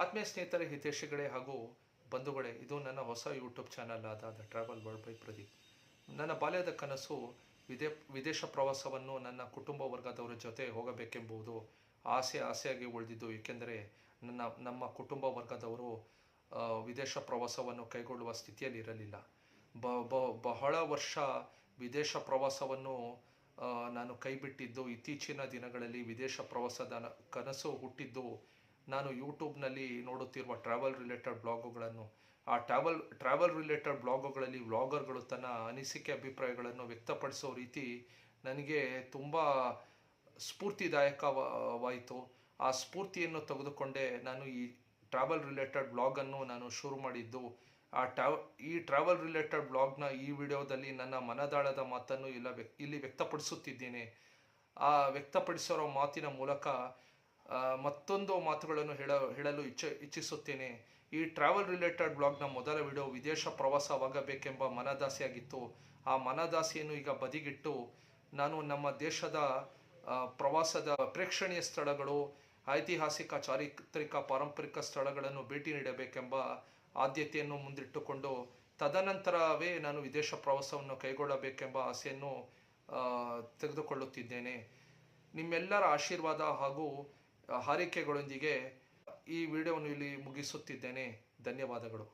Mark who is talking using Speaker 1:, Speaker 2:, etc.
Speaker 1: ಆತ್ಮೀಯ ಸ್ನೇಹಿತರೆ, ಹಿತೈಷಿಗಳೇ ಹಾಗೂ ಬಂಧುಗಳೇ, ಇದು ನನ್ನ ಹೊಸ ಯೂಟ್ಯೂಬ್ ಚಾನಲ್ ಆದ the travel world by Pradeep. ನನ್ನ ಬಾಲ್ಯದ ಕನಸು ವಿದೇಶ ಪ್ರವಾಸವನ್ನು ನನ್ನ ಕುಟುಂಬ ವರ್ಗದವರ ಜೊತೆ ಹೋಗಬೇಕೆಂಬುದು ಆಸೆಯಾಗಿ ಉಳಿದಿದ್ದು. ಏಕೆಂದರೆ ನಮ್ಮ ಕುಟುಂಬ ವರ್ಗದವರು ವಿದೇಶ ಪ್ರವಾಸವನ್ನು ಕೈಗೊಳ್ಳುವ ಸ್ಥಿತಿಯಲ್ಲಿ ಇರಲಿಲ್ಲ. ಬಹಳ ವರ್ಷ ವಿದೇಶ ಪ್ರವಾಸವನ್ನು ನಾನು ಕೈಬಿಟ್ಟಿದ್ದು. ಇತ್ತೀಚಿನ ದಿನಗಳಲ್ಲಿ ವಿದೇಶ ಪ್ರವಾಸದ ಕನಸು ಹುಟ್ಟಿದ್ದು ನಾನು ಯೂಟ್ಯೂಬ್ನಲ್ಲಿ ನೋಡುತ್ತಿರುವ ಟ್ರಾವೆಲ್ ರಿಲೇಟೆಡ್ ಬ್ಲಾಗುಗಳನ್ನು. ಆ ಟ್ರಾವೆಲ್ ರಿಲೇಟೆಡ್ ಬ್ಲಾಗುಗಳಲ್ಲಿ ವ್ಲಾಗರ್ಗಳು ತನ್ನ ಅನಿಸಿಕೆ ಅಭಿಪ್ರಾಯಗಳನ್ನು ವ್ಯಕ್ತಪಡಿಸೋ ರೀತಿ ನನಗೆ ತುಂಬ ಸ್ಫೂರ್ತಿದಾಯಕವಾಯಿತು. ಆ ಸ್ಫೂರ್ತಿಯನ್ನು ತೆಗೆದುಕೊಂಡೇ ನಾನು ಈ ಟ್ರಾವೆಲ್ ರಿಲೇಟೆಡ್ ಬ್ಲಾಗನ್ನು ನಾನು ಶುರು ಮಾಡಿದ್ದು. ಈ ಟ್ರಾವೆಲ್ ರಿಲೇಟೆಡ್ ಬ್ಲಾಗ್ನ ಈ ವಿಡಿಯೋದಲ್ಲಿ ನನ್ನ ಮನದಾಳದ ಮಾತನ್ನು ಇಲ್ಲಿ ವ್ಯಕ್ತಪಡಿಸುತ್ತಿದ್ದೇನೆ. ಆ ವ್ಯಕ್ತಪಡಿಸಿರೋ ಮಾತಿನ ಮೂಲಕ ಮತ್ತೊಂದು ಮಾತುಗಳನ್ನು ಹೇಳಲು ಇಚ್ಛಿಸುತ್ತೇನೆ. ಈ ಟ್ರಾವೆಲ್ ರಿಲೇಟೆಡ್ ಬ್ಲಾಗ್ನ ಮೊದಲ ವಿಡಿಯೋ ವಿದೇಶ ಪ್ರವಾಸವಾಗಬೇಕೆಂಬ ಮನದಾಸೆಯಾಗಿತ್ತು. ಆ ಮನದಾಸೆಯನ್ನು ಈಗ ಬದಿಗಿಟ್ಟು ನಾನು ನಮ್ಮ ದೇಶದ ಪ್ರವಾಸದ ಪ್ರೇಕ್ಷಣೀಯ ಸ್ಥಳಗಳು, ಐತಿಹಾಸಿಕ, ಚಾರಿತ್ರಿಕ, ಪಾರಂಪರಿಕ ಸ್ಥಳಗಳನ್ನು ಭೇಟಿ ನೀಡಬೇಕೆಂಬ ಆದ್ಯತೆಯನ್ನು ಮುಂದಿಟ್ಟುಕೊಂಡು ತದನಂತರವೇ ನಾನು ವಿದೇಶ ಪ್ರವಾಸವನ್ನು ಕೈಗೊಳ್ಳಬೇಕೆಂಬ ಆಸೆಯನ್ನು ತೆಗೆದುಕೊಳ್ಳುತ್ತಿದ್ದೇನೆ. ನಿಮ್ಮೆಲ್ಲರ ಆಶೀರ್ವಾದ ಹಾಗೂ ಹಾರೈಕೆಗಳೊಂದಿಗೆ ಈ ವಿಡಿಯೋವನ್ನು ಇಲ್ಲಿ ಮುಗಿಸುತ್ತಿದ್ದೇನೆ. ಧನ್ಯವಾದಗಳು.